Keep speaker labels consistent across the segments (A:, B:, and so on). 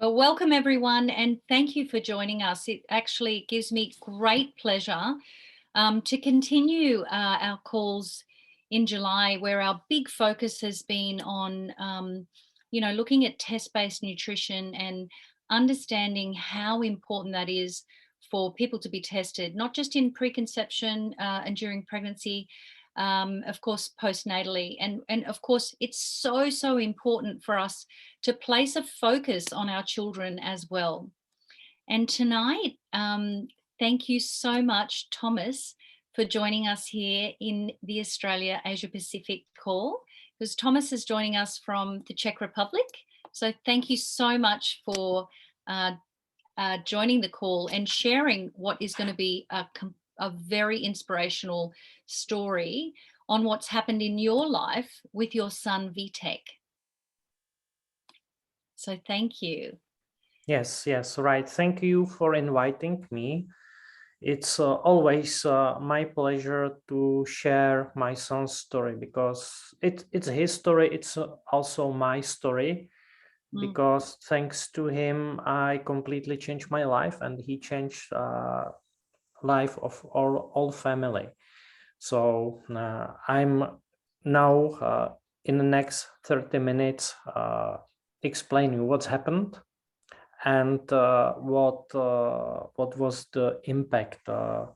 A: Well, welcome everyone, and thank you for joining us. It actually gives me great pleasure to continue our calls in July, where our big focus has been on, looking at test-based nutrition and understanding how important that is for people to be tested, not just in preconception and during pregnancy, of course, postnatally. And of course, it's so important for us to place a focus on our children as well. And tonight, thank you so much, Thomas, for joining us here in the Australia Asia Pacific call, because Thomas is joining us from the Czech Republic. So thank you so much for joining the call and sharing what is going to be a very inspirational story on what's happened in your life with your son Vitek. So thank you.
B: Yes, right. Thank you for inviting me. It's always my pleasure to share my son's story, because it's his story. It's also my story, because thanks to him, I completely changed my life, and he changed life of our whole family. So I'm now in the next 30 minutes explaining what's happened and what was the impact. I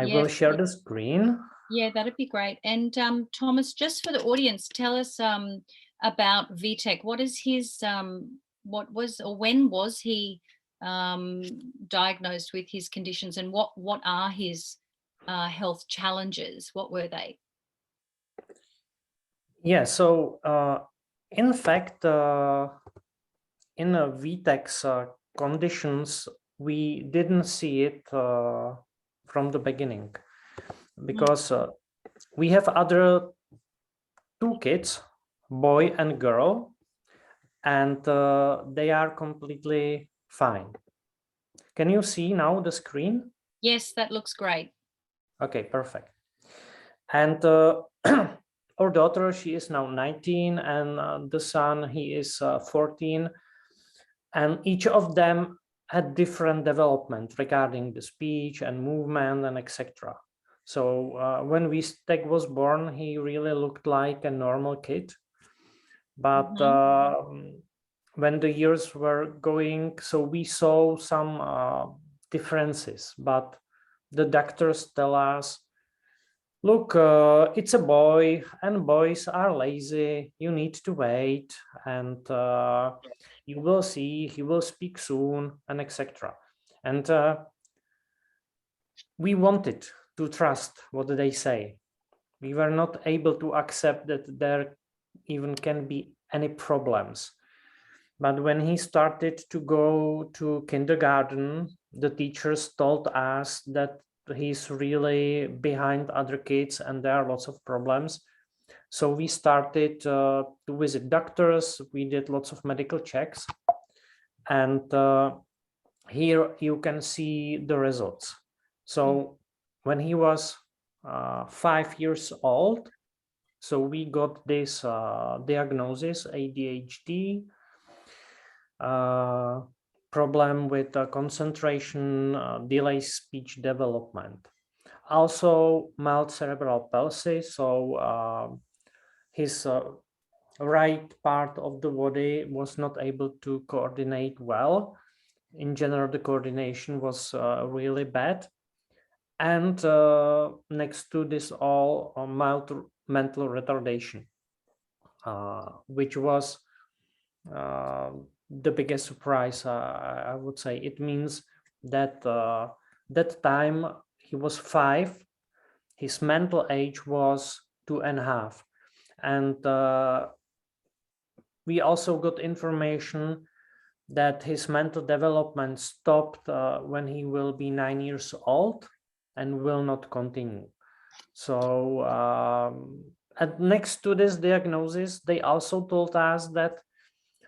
B: will share the screen.
A: Yeah, that'd be great. And Thomas, just for the audience, tell us about Vitek. What is his, when was he diagnosed with his conditions, and what are his health challenges? What were they?
B: Yeah, so in fact, in Vitek's conditions, we didn't see it from the beginning, because we have other two kids, boy and girl, and they are completely fine. Can you see now the screen?
A: Yes, that looks great.
B: Okay, perfect. And our daughter, she is now 19, and the son, he is 14. And each of them had different development regarding the speech and movement and etc. So when Vitek was born, he really looked like a normal kid. But when the years were going, so we saw some differences. But the doctors tell us, look, it's a boy, and boys are lazy. You need to wait, and you will see, he will speak soon, and etc. And we wanted to trust what they say. We were not able to accept that there even can be any problems. But when he started to go to kindergarten, the teachers told us that he's really behind other kids and there are lots of problems. So we started to visit doctors. We did lots of medical checks. And here you can see the results. So when he was 5 years old, so we got this diagnosis, ADHD, problem with concentration, delay speech development. Also mild cerebral palsy, so his right part of the body was not able to coordinate well. In general, the coordination was really bad. And next to this all, mild mental retardation, which was the biggest surprise, I would say. It means that that time he was 5, his mental age was 2.5, and we also got information that his mental development stopped when he will be 9 years old and will not continue. So and next to this diagnosis, they also told us that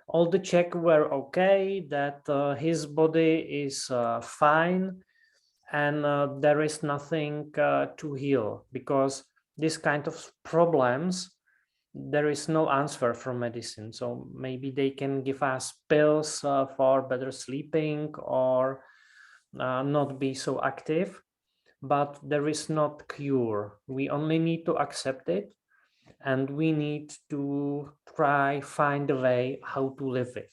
B: all the checks were okay, that his body is fine, and there is nothing to heal, because this kind of problems there is no answer from medicine. So maybe they can give us pills for better sleeping or not be so active, but there is not cure. We only need to accept it, and we need to find a way how to live with.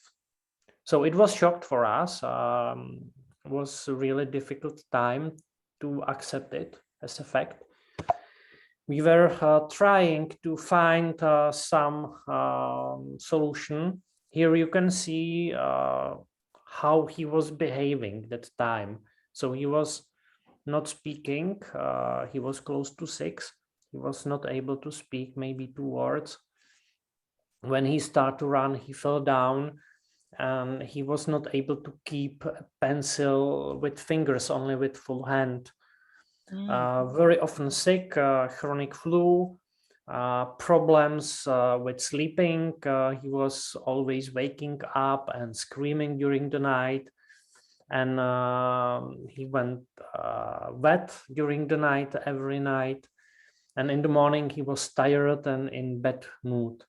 B: So it was shocked for us. It was a really difficult time to accept it as a fact. We were trying to find some solution. Here you can see how he was behaving that time. So he was not speaking. He was close to 6. He was not able to speak maybe 2 words. When he started to run, he fell down, and he was not able to keep a pencil with fingers, only with full hand. Very often sick, chronic flu, problems with sleeping. He was always waking up and screaming during the night, and he went wet during the night, every night. And in the morning, he was tired and in bad mood.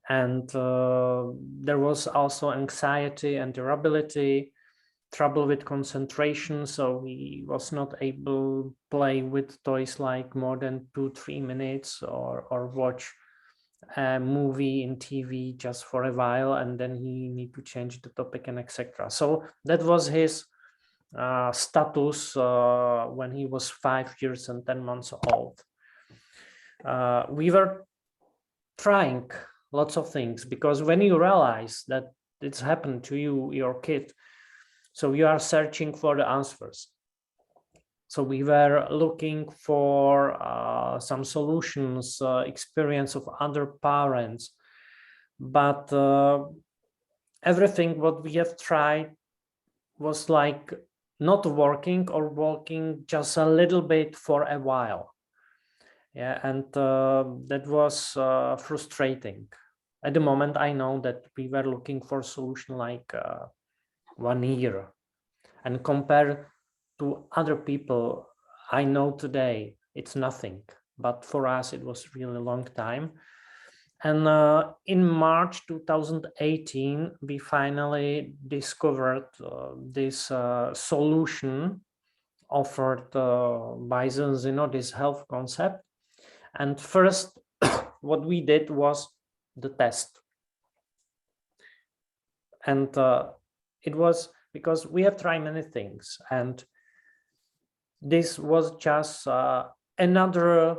B: And there was also anxiety and irritability, trouble with concentration, so he was not able to play with toys like more than 2-3 minutes, or watch a movie in TV just for a while, and then he need to change the topic and etc. So that was his status when he was 5 years and 10 months old. We were trying lots of things, because when you realize that it's happened to you, your kid, so you are searching for the answers. So we were looking for some solutions, experience of other parents, but everything what we have tried was like not working, or working just a little bit for a while. Yeah, and that was frustrating. At the moment, I know that we were looking for a solution like 1 year, and compared to other people I know today, it's nothing, but for us it was really a long time. And in March 2018, we finally discovered this solution offered by Zeno, this health concept. And first, what we did was the test. And it was because we have tried many things, and this was just another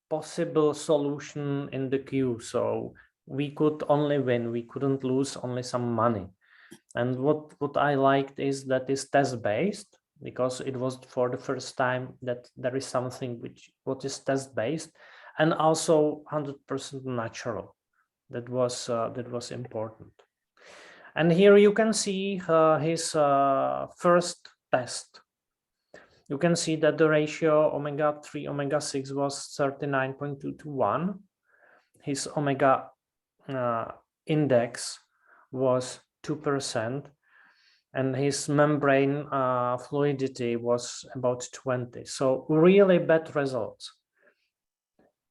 B: possible solution in the queue. So we could only win, we couldn't lose only some money. And what I liked is that it's test-based, because it was for the first time that there is something what is test-based, and also 100% natural. That was important. And here you can see his first test. You can see that the ratio omega-3, omega-6 was 39.2 to 1. His omega index was 2%, and his membrane fluidity was about 20. So really bad results.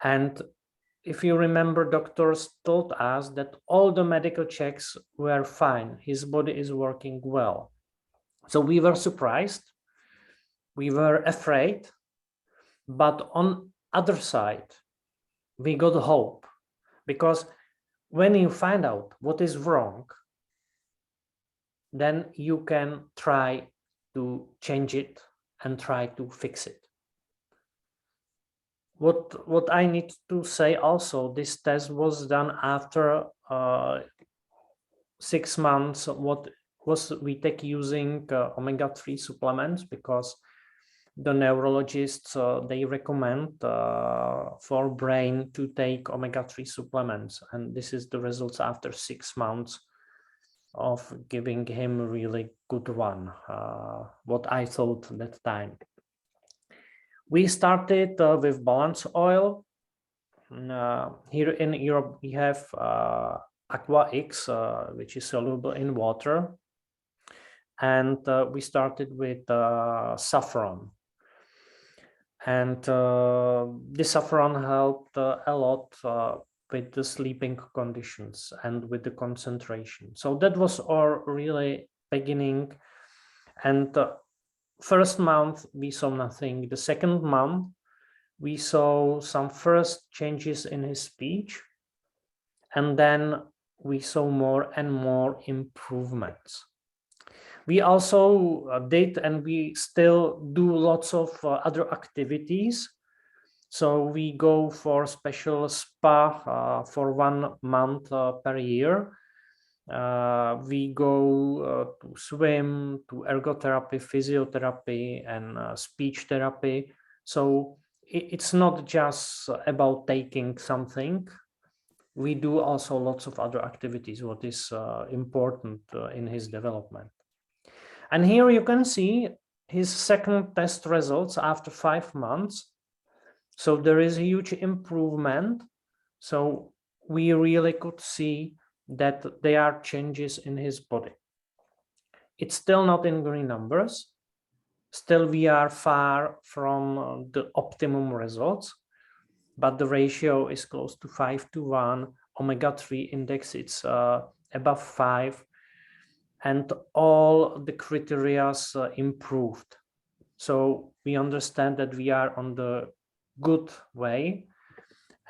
B: And if you remember, doctors told us that all the medical checks were fine. His body is working well. So we were surprised. We were afraid. But on other side, we got hope. Because when you find out what is wrong, then you can try to change it and try to fix it. What I need to say also, this test was done after 6 months. What was we take using omega-3 supplements, because the neurologists they recommend for brain to take omega-3 supplements, and this is the results after 6 months of giving him a really good one, what I thought that time. We started with balance oil. Here in Europe, we have Aqua X, which is soluble in water. And we started with saffron. And this saffron helped a lot with the sleeping conditions and with the concentration. So that was our really beginning. And the first month we saw nothing. The second month we saw some first changes in his speech, and then we saw more and more improvements. We also did, and we still do, lots of other activities. So we go for special spa for 1 month per year. We go to swim, to ergotherapy, physiotherapy, and speech therapy. So it's not just about taking something. We do also lots of other activities, what is important in his development. And here you can see his second test results after 5 months. So there is a huge improvement. So we really could see that there are changes in his body. It's still not in green numbers. Still, we are far from the optimum results, but the ratio is close to 5:1. Omega-3 index, it's above 5. And all the criteria improved. So we understand that we are on the good way.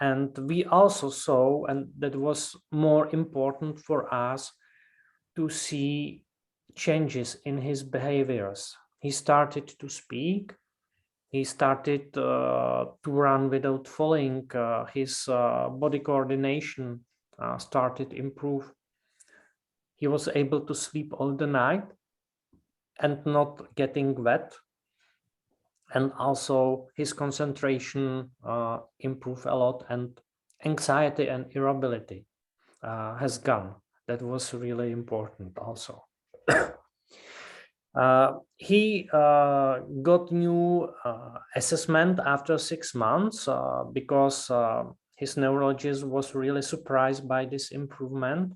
B: And we also saw, and that was more important for us, to see changes in his behaviors. He started to speak. He started to run without falling. His body coordination started to improve. He was able to sleep all the night and not getting wet. And also his concentration improved a lot, and anxiety and irritability has gone. That was really important also. He got new assessment after 6 months because his neurologist was really surprised by this improvement.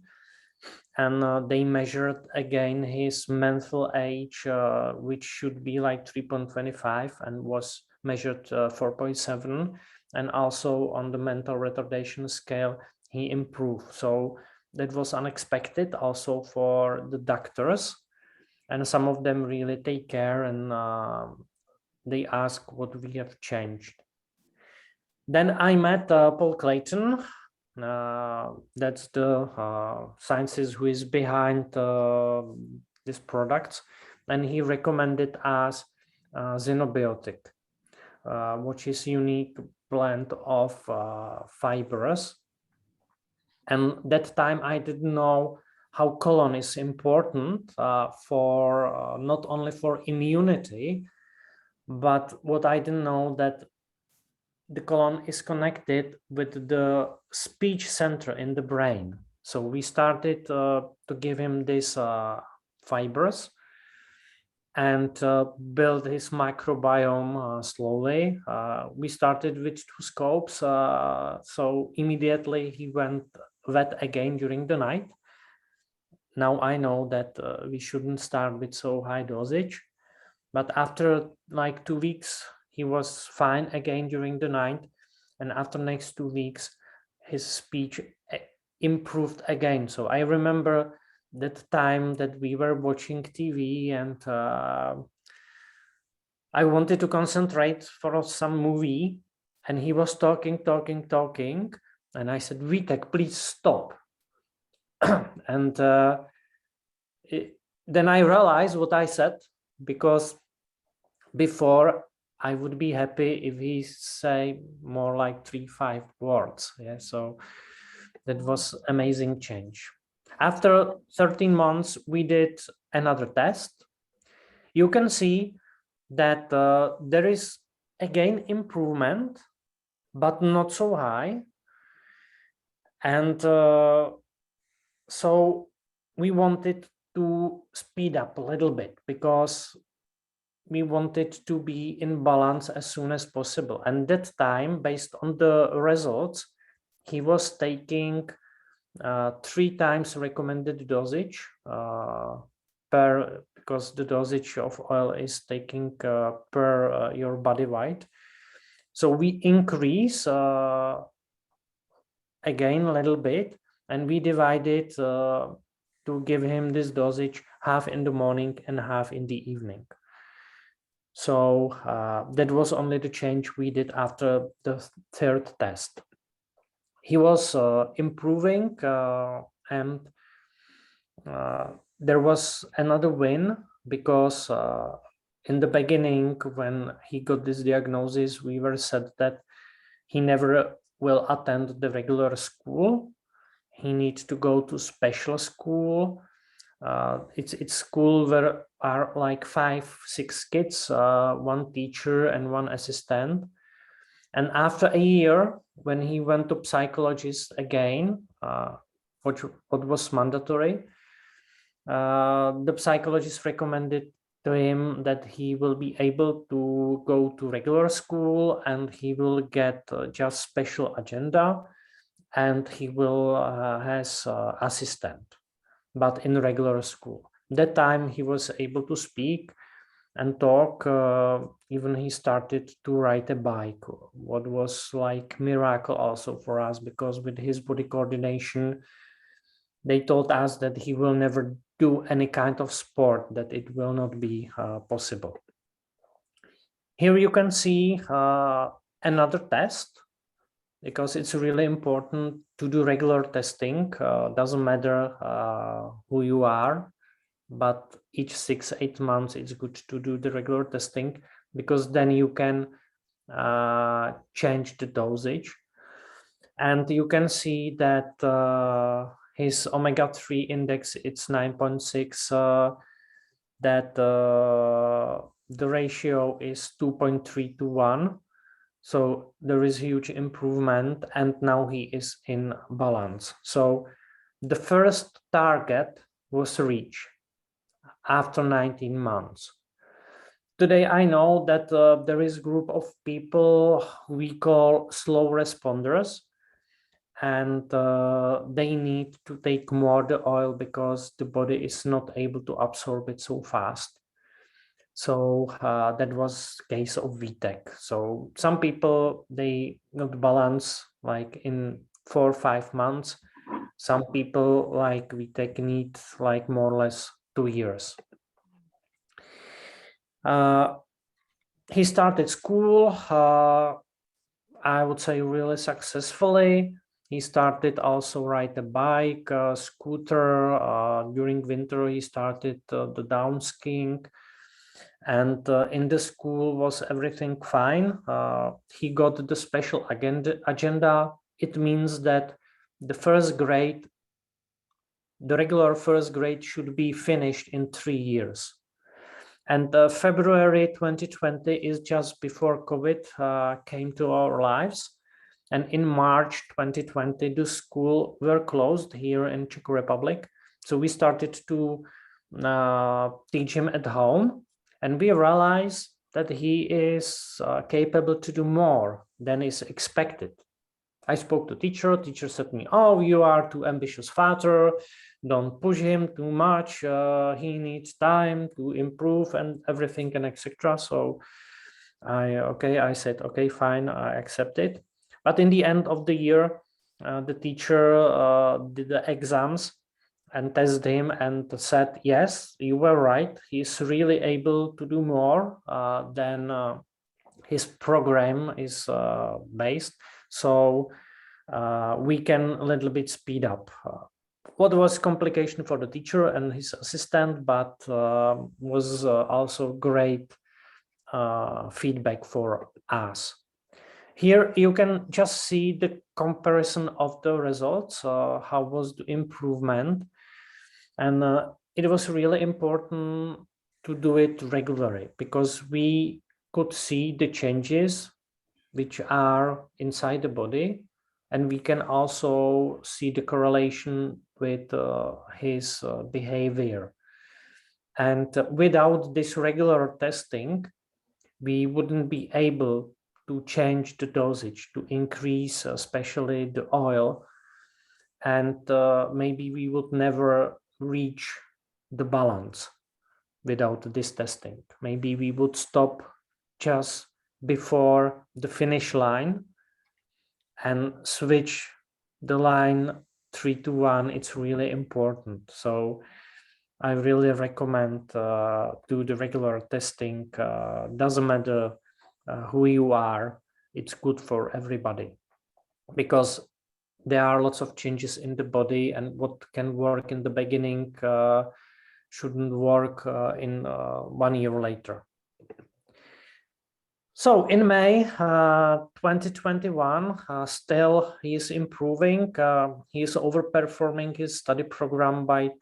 B: And they measured again his mental age, which should be like 3.25, and was measured 4.7. And also on the mental retardation scale, he improved. So that was unexpected also for the doctors. And some of them really take care, and they ask what we have changed. Then I met Paul Clayton. That's the scientist who is behind this product, and he recommended us Xenobiotic, which is unique blend of fibers. And that time I didn't know how colon is important for not only for immunity, but what I didn't know, that the colon is connected with the speech center in the brain. So we started to give him these fibers and build his microbiome slowly. We started with 2 scopes. So immediately he went wet again during the night. Now I know that we shouldn't start with so high dosage, but after like 2 weeks, he was fine again during the night. And after next 2 weeks, his speech improved again. So I remember that time that we were watching TV, and I wanted to concentrate for some movie, and he was talking. And I said, Vitek, please stop. And then I realized what I said, because before I would be happy if he say more like 3-5 words. Yeah, so that was amazing change. After 13 months, we did another test. You can see that there is again improvement, but not so high. And so we wanted to speed up a little bit, because we wanted to be in balance as soon as possible. And that time, based on the results, he was taking 3 times recommended dosage because the dosage of oil is taking per your body weight. So we increase again a little bit, and we divided to give him this dosage half in the morning and half in the evening. So that was only the change we did after the third test. He was improving, and there was another win, because in the beginning, when he got this diagnosis, we were said that he never will attend the regular school. He needs to go to special school. It's school where are like 5-6 kids, one teacher and one assistant. And after a year, when he went to psychologist again, what was mandatory, the psychologist recommended to him that he will be able to go to regular school, and he will get just special agenda, and he will has assistant, but in regular school. That time he was able to speak and talk. Even he started to ride a bike, what was like miracle also for us, because with his body coordination, they told us that he will never do any kind of sport, that it will not be possible. Here you can see another test, because it's really important to do regular testing. Doesn't matter who you are, but each 6-8 months it's good to do the regular testing, because then you can change the dosage. And you can see that his omega-3 index, it's 9.6, that the ratio is 2.3 to 1. So there is huge improvement, and now he is in balance. So the first target was reached after 19 months. Today, I know that there is a group of people we call slow responders, and they need to take more the oil, because the body is not able to absorb it so fast. So that was case of VTech. So some people, they not balance like in 4 or 5 months. Some people like VTech need like more or less 2 years. He started school, I would say really successfully. He started also ride a bike, scooter. During winter, he started the down skiing. And in the school was everything fine. He got the special agenda. It means that the first grade, the regular first grade, should be finished in 3 years. And February 2020 is just before COVID came to our lives. And in March 2020, the school were closed here in Czech Republic. So we started to teach him at home. And we realized that he is capable to do more than is expected. I spoke to teacher said to me, oh, you are too ambitious father, don't push him too much, he needs time to improve and everything and etc. So I said, okay, fine, I accept it. But in the end of the year, the teacher did the exams and tested him and said, yes, you were right, he's really able to do more than his program is based. So we can a little bit speed up. What was complication for the teacher and his assistant, but was also great feedback for us. Here you can just see the comparison of the results, how was the improvement. And it was really important to do it regularly, because we could see the changes which are inside the body, and we can also see the correlation with his behavior. And without this regular testing, we wouldn't be able to change the dosage, to increase especially the oil, and maybe we would never reach the balance without this testing. Maybe we would stop just before the finish line and switch the line 3 to 1, it's really important. So I really recommend do the regular testing. Doesn't matter who you are, it's good for everybody, because there are lots of changes in the body, and what can work in the beginning shouldn't work in 1 year later. So in May 2021, still he is improving. He is overperforming his study program by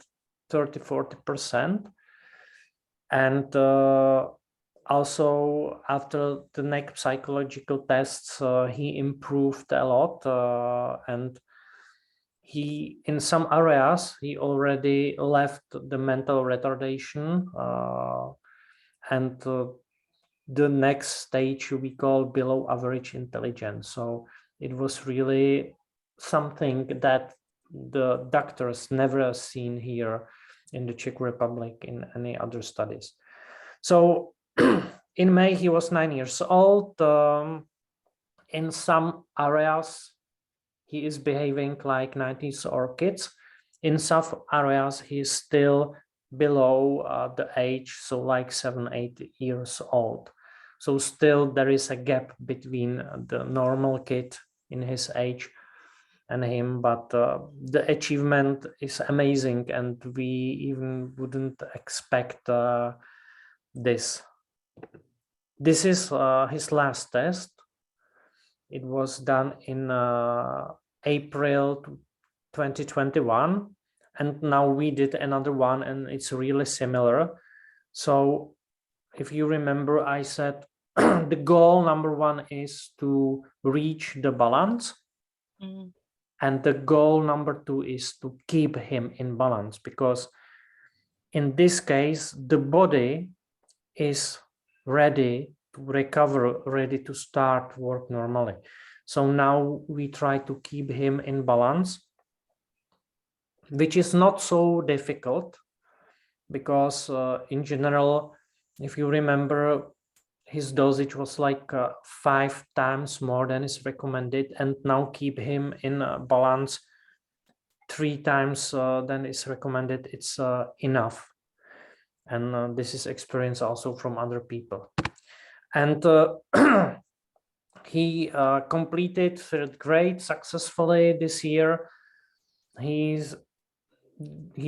B: 30–40%. And also after the next psychological tests, he improved a lot. And he, in some areas, he already left the mental retardation. And the next stage we call below average intelligence. So it was really something that the doctors never seen here in the Czech Republic in any other studies. So in May, he was 9 years old. In some areas, he is behaving like 90s or kids. In some areas, he's still below the age, so like 7–8 years old. So still there is a gap between the normal kid in his age and him, but the achievement is amazing, and we even wouldn't expect this. This is his last test. It was done in April 2021, and now we did another one, and it's really similar. So if you remember, I said the goal #1 is to reach the balance. And the goal #2 is to keep him in balance, because in this case, the body is ready to recover, ready to start work normally. So now we try to keep him in balance, which is not so difficult, because in general, if you remember, his dosage was like 5 times more than is recommended, and now keep him in balance 3 times than is recommended. It's enough. And this is experience also from other people. And he completed 3rd grade successfully this year. He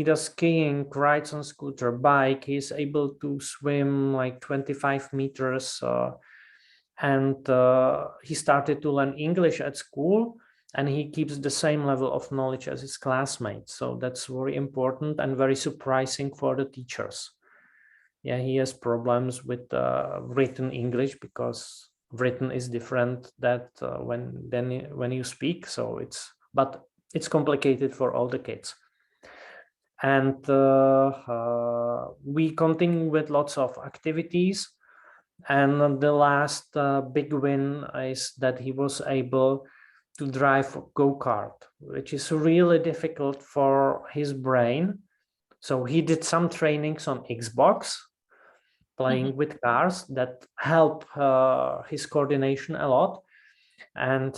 B: does skiing, rides on scooter, bike. He's able to swim like 25 meters. And he started to learn English at school, and he keeps the same level of knowledge as his classmates. So that's very important and very surprising for the teachers. Yeah, he has problems with written English, because written is different that when you speak. So it's complicated for all the kids. And we continue with lots of activities. And the last big win is that he was able to drive a go-kart, which is really difficult for his brain. So he did some trainings on Xbox, playing with cars, that help his coordination a lot. And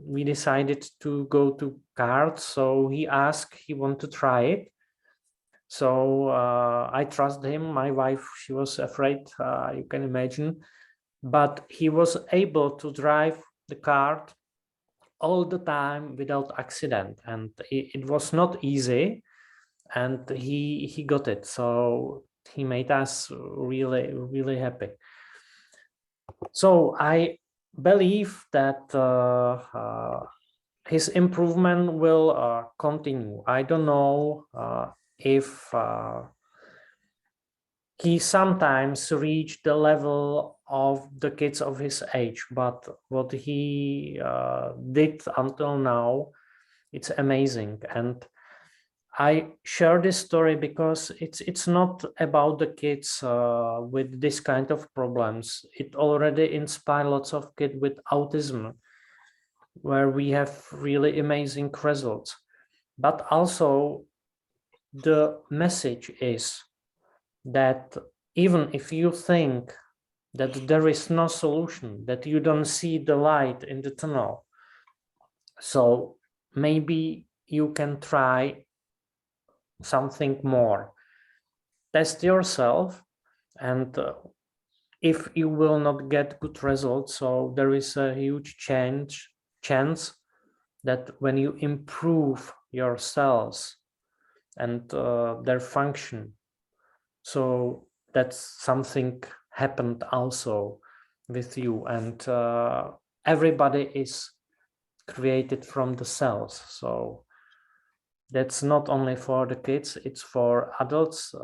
B: we decided to go to karts. So he asked, he wanted to try it. So I trust him. My wife, she was afraid, you can imagine. But he was able to drive the kart all the time without accident. And it was not easy. And he got it. So he made us really, really happy. So I believe that his improvement will continue. I don't know if he sometimes reached the level of the kids of his age, but what he did until now, it's amazing. And I share this story because it's not about the kids with this kind of problems. It already inspired lots of kids with autism, where we have really amazing results. But also the message is that even if you think that there is no solution, that you don't see the light in the tunnel, so maybe you can try something more. Test yourself, and if you will not get good results, so there is a huge chance that when you improve your cells and their function, so that's something happened also with you. And everybody is created from the cells, so that's not only for the kids, it's for adults,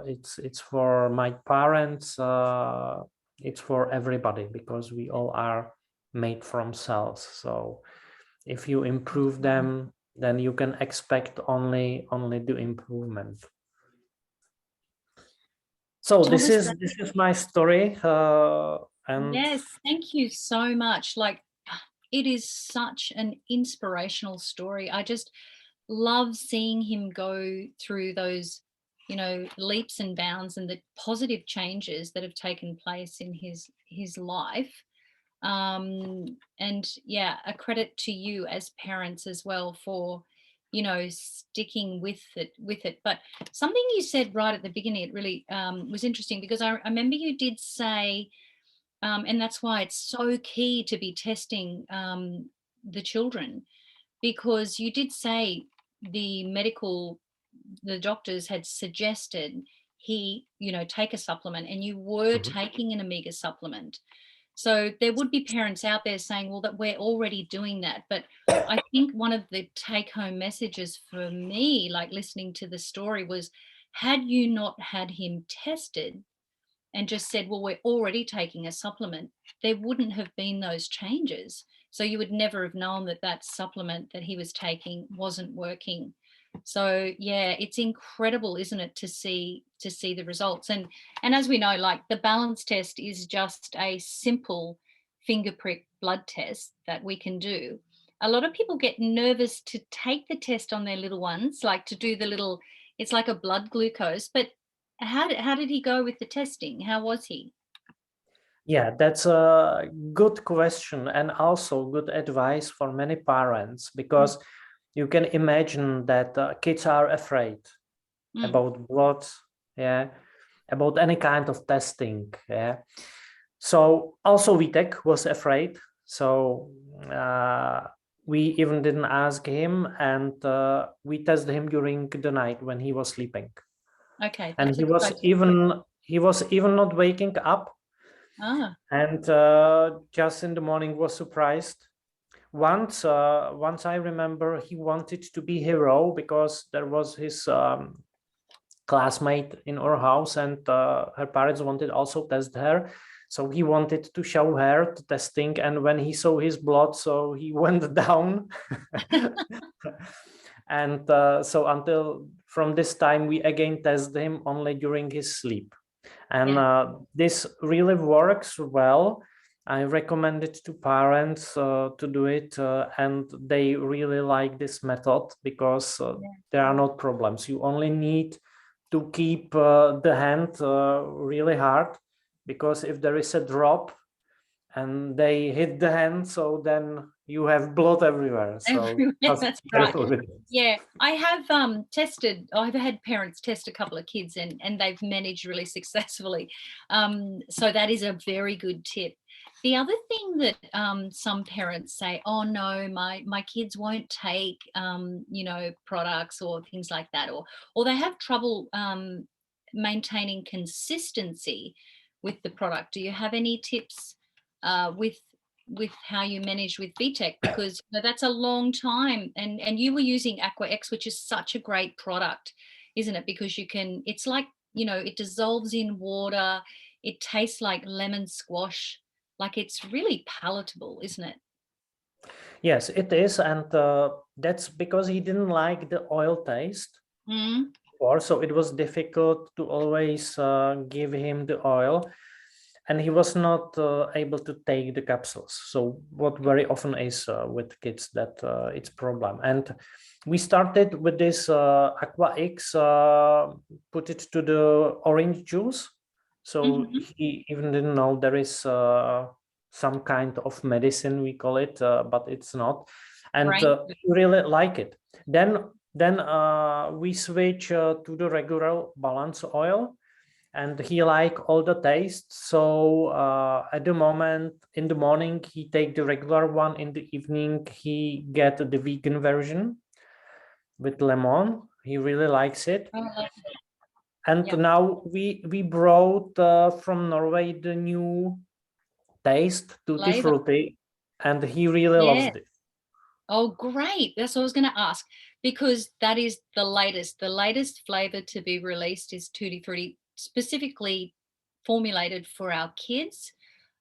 B: it's for my parents, it's for everybody, because we all are made from cells. So if you improve them, then you can expect only the improvement. So this is my story, and
A: yes, thank you so much. Like, it is such an inspirational story. I just love seeing him go through those, you know, leaps and bounds and the positive changes that have taken place in his life. And yeah, a credit to you as parents as well for, you know, sticking with it. But something you said right at the beginning, it really was interesting, because I remember you did say, and that's why it's so key to be testing the children, because you did say the doctors had suggested he, you know, take a supplement, and you were taking an omega supplement. So there would be parents out there saying, well, that we're already doing that. But I think one of the take home messages for me, like listening to the story, was, had you not had him tested and just said, well, we're already taking a supplement, there wouldn't have been those changes. So you would never have known that that supplement that he was taking wasn't working. So yeah, it's incredible, isn't it, to see the results. And as we know, like, the balance test is just a simple finger prick blood test that we can do. A lot of people get nervous to take the test on their little ones, like to do the little, it's like a blood glucose. But how did he go with the testing? How was he?
B: yeah, that's a good question, and also good advice for many parents, because you can imagine that kids are afraid about blood, yeah, about any kind of testing, yeah. So also Vitek was afraid, so we even didn't ask him, and we tested him during the night when he was sleeping.
A: Okay,
B: And
A: that's
B: he was even not waking up. And just in the morning was surprised. Once I remember, he wanted to be hero, because there was his classmate in our house, and her parents wanted also test her. So he wanted to show her the testing, and when he saw his blood, so he went down. And so until from this time, we again test him only during his sleep. And this really works well. I recommend it to parents to do it, and they really like this method, because there are no problems. You only need to keep the hand really hard, because if there is a drop and they hit the hand, so then you have blood everywhere. So
A: that's right. Yeah, I have I've had parents test a couple of kids, and they've managed really successfully. So that is a very good tip. The other thing that some parents say, oh no, my kids won't take you know, products or things like that, or they have trouble maintaining consistency with the product. Do you have any tips with how you manage with VTech? Because you know, that's a long time, and you were using Aqua X, which is such a great product, isn't it? Because you can, it's like, you know, it dissolves in water, it tastes like lemon squash, like it's really palatable, isn't it?
B: Yes, it is, and that's because he didn't like the oil taste. So it was difficult to always give him the oil, and he was not able to take the capsules. So what very often is with kids, that it's a problem. And we started with this Aqua X, put it to the orange juice. So he even didn't know there is some kind of medicine, we call it, but it's not. and
A: Right.
B: he really like it. Then we switch to the regular balance oil, and he like all the tastes. So at the moment, in the morning, he take the regular one. In the evening, he get the vegan version with lemon. He really likes it.
A: Oh,
B: And
A: yeah.
B: now we brought from Norway the new taste, tutti
A: Flavor.
B: frutti, and he really loves
A: Yeah.
B: it.
A: Oh, great. That's what I was going to ask, because that is the latest flavor to be released is Tutti Frutti, specifically formulated for our kids.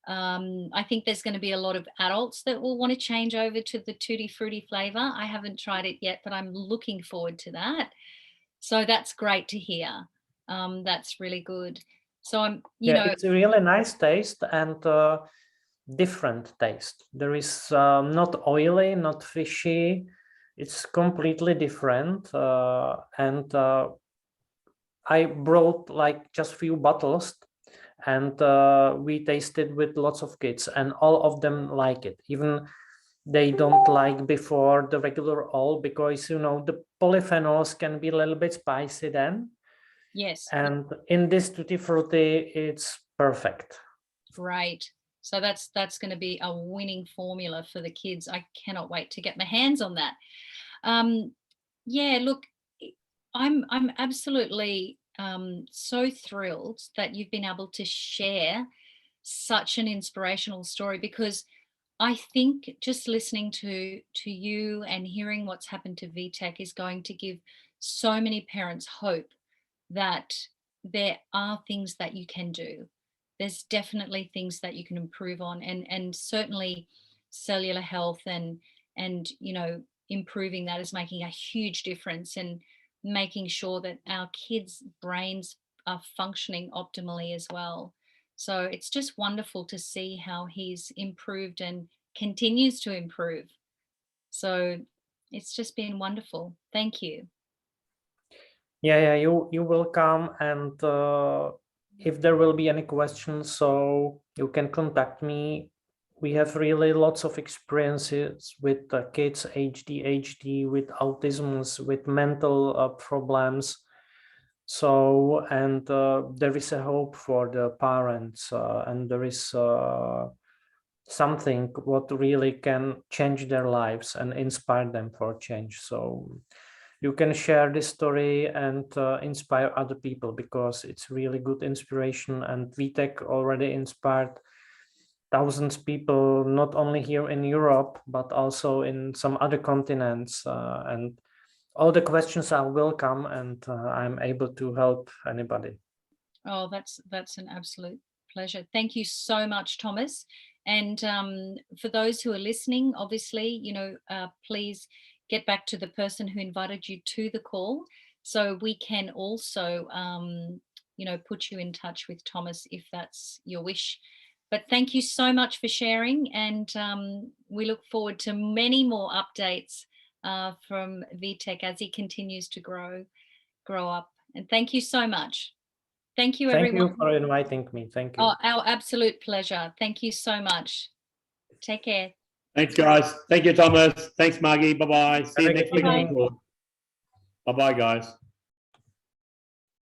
A: I think there's going to be a lot of adults that will want to change over to the Tutti Frutti flavor. I haven't tried it yet, but I'm looking forward to that. So that's great to hear. That's really good. So I'm,
B: Yeah, it's a really nice taste and different taste. There is not oily, not fishy. It's completely different. And I brought like just few bottles, and we tasted with lots of kids, and all of them like it. Even they don't like before the regular oil, because the polyphenols can be a little bit spicy then.
A: yes.
B: And in this tutti frutti, it's perfect.
A: Great. So that's going to be a winning formula for the kids. I cannot wait to get my hands on that. Yeah, look, I'm absolutely so thrilled that you've been able to share such an inspirational story, because I think just listening to you and hearing what's happened to VTech is going to give so many parents hope that there are things that you can do. There's definitely things that you can improve on, and certainly cellular health and improving that is making a huge difference, and making sure that our kids' brains are functioning optimally as well. So it's just wonderful to see how he's improved and continues to improve. So it's just been wonderful. Thank you.
B: Yeah, you will come, and if there will be any questions, so you can contact me. We have really lots of experiences with kids, ADHD, with autisms, with mental problems. So, and there is a hope for the parents, and there is something what really can change their lives and inspire them for change. So you can share this story and inspire other people, because it's really good inspiration, and VTech already inspired thousands of people, not only here in Europe, but also in some other continents. And all the questions are welcome, and I'm able to help anybody.
A: Oh, that's an absolute pleasure. Thank you so much, Thomas. And for those who are listening, obviously, please get back to the person who invited you to the call, so we can also, put you in touch with Thomas if that's your wish. But thank you so much for sharing, and we look forward to many more updates from VTech as he continues to grow up. And thank you so much. Thank you,
B: Thank
A: everyone.
B: you for inviting me. Thank you.
A: Oh, our absolute pleasure. Thank you so much. Take care.
C: Thanks, guys. Thank you, Thomas. Thanks, Margie. Bye-bye. See you next week on the
A: Bye.
C: call. Bye-bye, guys.